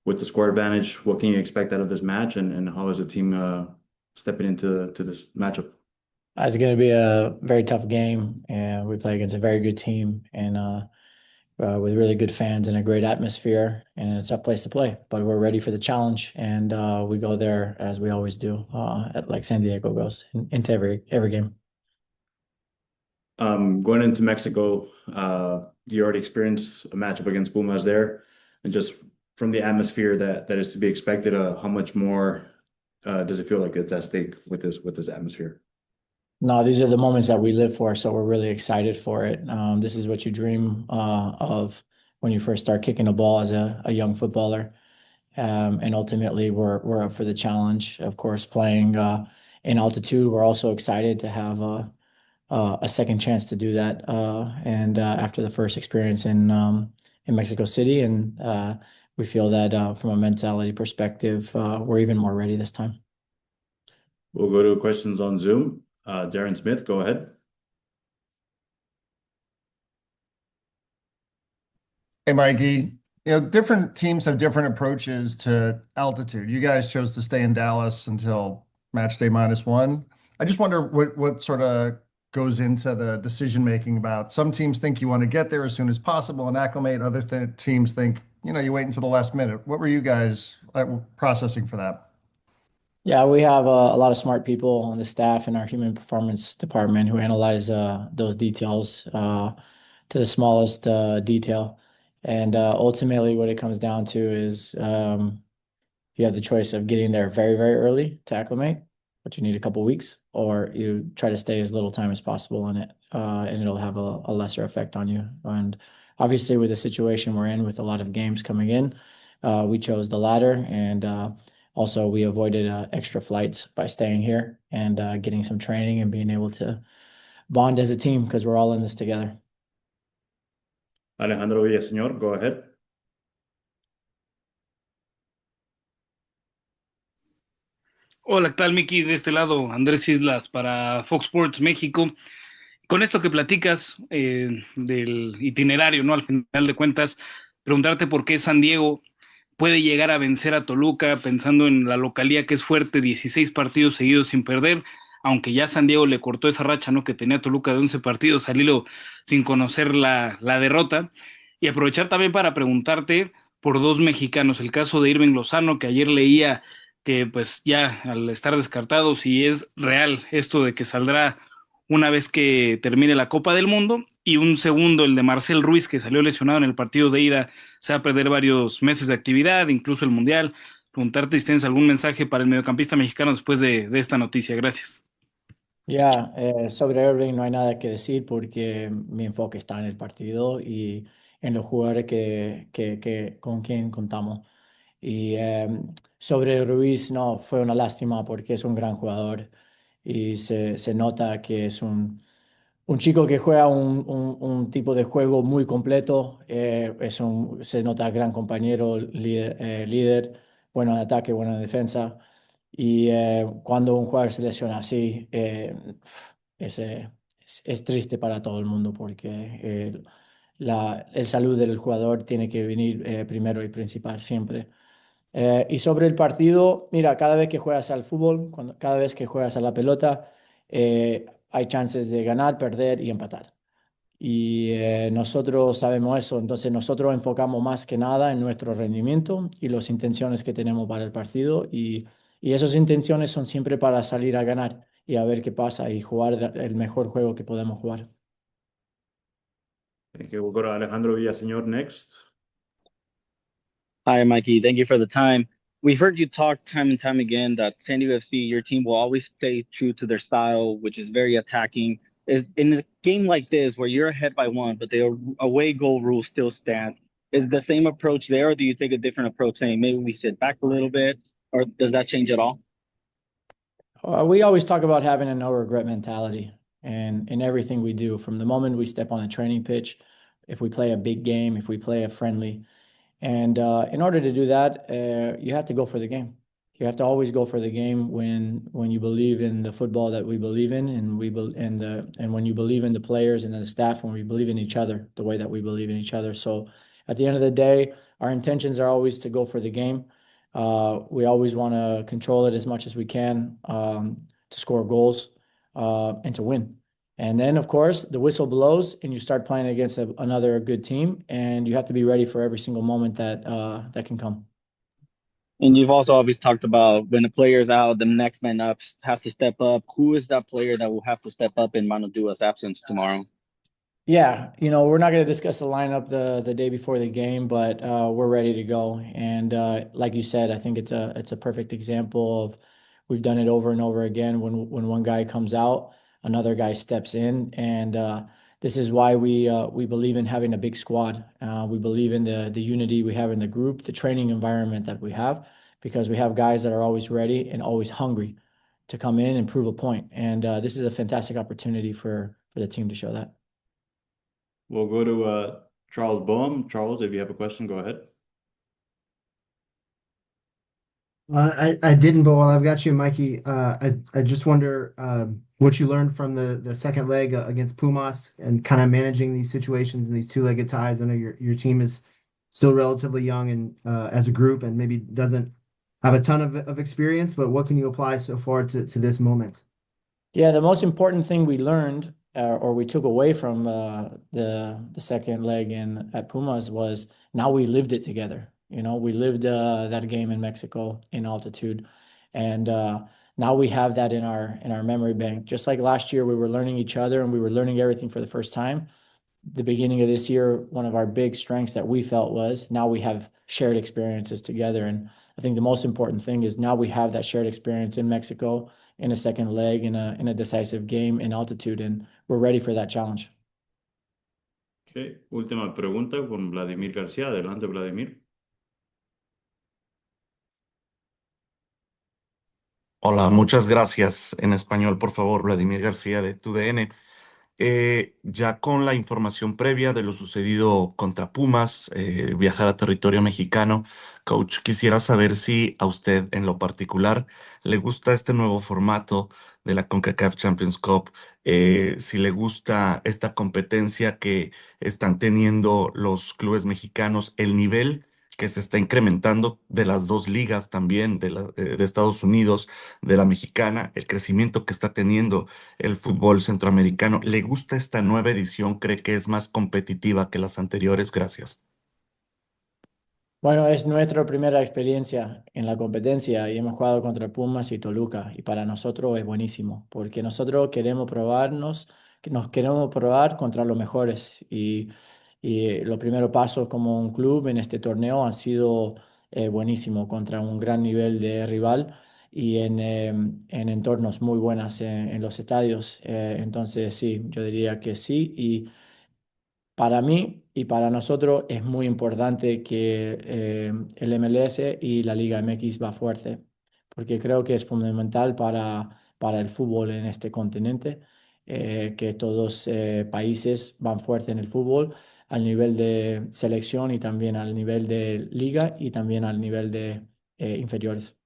with the score advantage, what can you expect out of this match, and how is the team stepping into this matchup? It's going to be a very tough game, and we play against a very good team and with really good fans and a great atmosphere, and it's a tough place to play. But we're ready for the challenge, and we go there as we always do, like San Diego goes into every game. Going into Mexico, you already experienced a matchup against Pumas there, and just from the atmosphere that is to be expected, how much more does it feel like it's at stake with this atmosphere? No, these are the moments that we live for, so we're really excited for it. This is what you dream of when you first start kicking a ball as a young footballer. And ultimately, we're up for the challenge. Of course, playing in altitude, we're also excited to have a second chance to do that. And after the first experience in Mexico City, and we feel that from a mentality perspective, we're even more ready this time. We'll go to questions on Zoom. Darren Smith, go ahead. Hey, Mikey. Different teams have different approaches to altitude. You guys chose to stay in Dallas until match day -1. I just wonder what sort of goes into the decision making about some teams think you want to get there as soon as possible and acclimate. Other teams think, you wait until the last minute. What were you guys processing for that? Yeah, we have a lot of smart people on the staff in our human performance department who analyze those details to the smallest detail. And ultimately, what it comes down to is you have the choice of getting there very, very early to acclimate, but you need a couple weeks, or you try to stay as little time as possible in it, and it'll have a lesser effect on you. And obviously, with the situation we're in, with a lot of games coming in, we chose the latter, and also we avoided extra flights by staying here and getting some training and being able to bond as a team because we're all in this together. Alejandro Villaseñor, go ahead. Hola, ¿qué tal, Miki? De este lado, Andrés Islas para Fox Sports México. Con esto que platicas del itinerario, ¿no? Al final de cuentas, preguntarte por qué San Diego puede llegar a vencer a Toluca pensando en la localía que es fuerte, 16 partidos seguidos sin perder, aunque ya San Diego le cortó esa racha, ¿no? Que tenía Toluca de 11 partidos al hilo sin conocer la derrota. Y aprovechar también para preguntarte por dos mexicanos, el caso de Irving Lozano, que ayer leía que pues ya al estar descartado, si es real esto de que saldrá una vez que termine la Copa del Mundo, y un segundo, el de Marcel Ruiz, que salió lesionado en el partido de ida, se va a perder varios meses de actividad, incluso el Mundial. Preguntarte si tienes algún mensaje para el mediocampista mexicano después de esta noticia. Gracias. Ya, sobre Irving no hay nada que decir porque mi enfoque está en el partido y en los jugadores con quien contamos. Y sobre Ruiz, no, fue una lástima porque es un gran jugador y se nota que es un chico que juega un tipo de juego muy completo. Se nota gran compañero, líder, bueno en ataque, bueno en defensa. Y cuando un jugador se lesiona así, es triste para todo el mundo porque el salud del jugador tiene que venir primero y principal siempre. Y sobre el partido, mira, cada vez que juegas al fútbol, cada vez que juegas a la pelota, hay chances de ganar, perder y empatar. Y nosotros sabemos eso, entonces nosotros enfocamos más que nada en nuestro rendimiento y las intenciones que tenemos para el partido y esas intenciones son siempre para salir a ganar y a ver qué pasa y jugar el mejor juego que podemos jugar. Thank you. We'll go to Alejandro Villaseñor next. Hi, Mikey. Thank you for the time. We've heard you talk time and time again that sandiegofc, your team will always play true to their style, which is very attacking. Is in a game like this where you're ahead by one, but the away goal rule still stands. Is the same approach there, or do you take a different approach, saying maybe we sit back a little bit, or does that change at all? We always talk about having a no regret mentality and in everything we do, from the moment we step on a training pitch, if we play a big game, if we play a friendly. And in order to do that, you have to go for the game. You have to always go for the game when you believe in the football that we believe in, and when you believe in the players and the staff, when we believe in each other, the way that we believe in each other. So at the end of the day, our intentions are always to go for the game. We always want to control it as much as we can, to score goals, and to win. And then, of course, the whistle blows and you start playing against another good team, and you have to be ready for every single moment that can come. And you've also always talked about when a player's out, the next man up has to step up. Who is that player that will have to step up in Manu Dua's absence tomorrow? Yeah, we're not going to discuss the lineup the day before the game, but we're ready to go. And like you said, I think it's a perfect example of we've done it over and over again. When one guy comes out, another guy steps in, and this is why we believe in having a big squad. We believe in the unity we have in the group, the training environment that we have, because we have guys that are always ready and always hungry to come in and prove a point. And this is a fantastic opportunity for the team to show that. We'll go to Charles Boehm. Charles, if you have a question, go ahead. I didn't, but while I've got you, Mikey, I just wonder what you learned from the second leg against Pumas and kind of managing these situations and these two-legged ties. I know your team is still relatively young and as a group and maybe doesn't have a ton of experience, but what can you apply so far to this moment? Yeah, the most important thing we learned or we took away from the second leg at Pumas was now we lived it together. We lived that game in Mexico in altitude, and now we have that in our memory bank. Just like last year, we were learning each other and we were learning everything for the first time. The beginning of this year, one of our big strengths that we felt was now we have shared experiences together. And I think the most important thing is now we have that shared experience in Mexico in a second leg in a decisive game in altitude, and we're ready for that challenge. Okay, última pregunta con Vladimir García. Adelante, Vladimir. Hola, muchas gracias. En español, por favor, Vladimir García de TUDN. Ya con la información previa de lo sucedido contra Pumas, viajar a territorio mexicano, coach, quisiera saber si a usted en lo particular le gusta este nuevo formato de la CONCACAF Champions Cup, si le gusta esta competencia que están teniendo los clubes mexicanos, el nivel que se está incrementando de las dos ligas también, de Estados Unidos, de la mexicana, el crecimiento que está teniendo el fútbol centroamericano. ¿Le gusta esta nueva edición? ¿Cree que es más competitiva que las anteriores? Gracias. Bueno, es nuestra primera experiencia en la competencia y hemos jugado contra Pumas y Toluca, y para nosotros es buenísimo porque nosotros queremos probarnos, que nos queremos probar contra los mejores, y los primeros pasos como un club en este torneo han sido buenísimo contra un gran nivel de rival y en entornos muy buenos en los estadios. Entonces sí, yo diría que sí. Y para mí y para nosotros es muy importante que el MLS y la Liga MX va fuerte, porque creo que es fundamental para el fútbol en este continente, que todos países van fuerte en el fútbol, al nivel de selección y también al nivel de liga y también al nivel de inferiores.